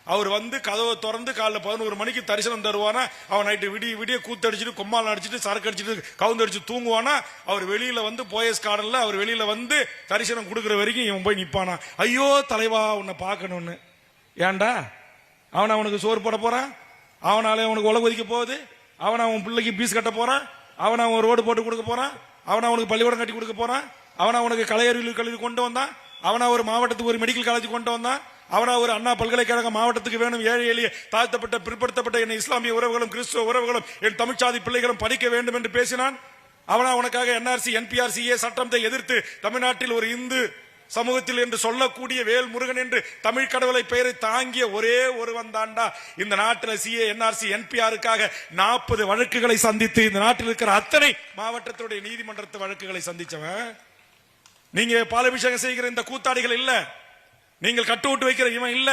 அவர் வந்து கதவை திறந்து காலைல 11 மணிக்கு தரிசனம் தருவானா, அவன் நைட்டு விடிய விடிய கூத்தடிச்சுட்டு கொம்மால் அடிச்சுட்டு சரக்கு அடிச்சுட்டு கவுந்தடிச்சு தூங்குவானா. அவர் வெளியில வந்து போயஸ் கார்டன்ல அவர் வெளியில வந்து தரிசனம் கொடுக்குற வரைக்கும் இவன் போய் நிப்பானா. ஐயோ தலைவா உன்னை பார்க்கணும்னு. ஏன்டா அவனுக்கு சோறு போட போறான், அவனால அவனுக்கு உலக ஒதுக்க போகுது, அவன் பிள்ளைக்கு பீஸ் கட்ட போறான், அவன் ரோடு போட்டு கொடுக்க போறான், அவனுக்கு பள்ளிக்கூடம் கட்டி கொடுக்க போறான், அவனுக்கு கலையறிவு கல்வி கொண்டு வந்தான், ஒரு மாவட்டத்துக்கு ஒரு மெடிக்கல் காலேஜ் கொண்டு வந்தான், ஒரு அண்ணா பல்கலைக்கழக மாவட்டத்துக்கு வேணும், ஏழை எளிய தாழ்த்தப்பட்ட பிற்படுத்தப்பட்ட என் இஸ்லாமிய உறவுகளும் கிறிஸ்துவ உறவுகளும் என் தமிழ்ச்சாதி பிள்ளைகளும் படிக்க வேண்டும் என்று பேசினான். உனக்காக NRC NPRCA சட்டத்தை எதிர்த்து தமிழ்நாட்டில் ஒரு இந்து சமூகத்தில் என்று சொல்லக்கூடிய வேல் முருகன் என்று தமிழ் கடவுளை பெயரை தாங்கிய ஒரே ஒருவன் தாண்டா இந்த நாட்டில் CA NRC NPRக்காக 40 வழக்குகளை சந்தித்து இந்த நாட்டில் இருக்கிற அத்தனை மாவட்டத்துடைய நீதிமன்றத்து வழக்குகளை சந்திச்சவன். நீங்க பாலாபிஷேகம் செய்கிற இந்த கூத்தாடிகள் இல்ல, நீங்கள் கட்டு விட்டு வைக்கிற இவன் இல்ல,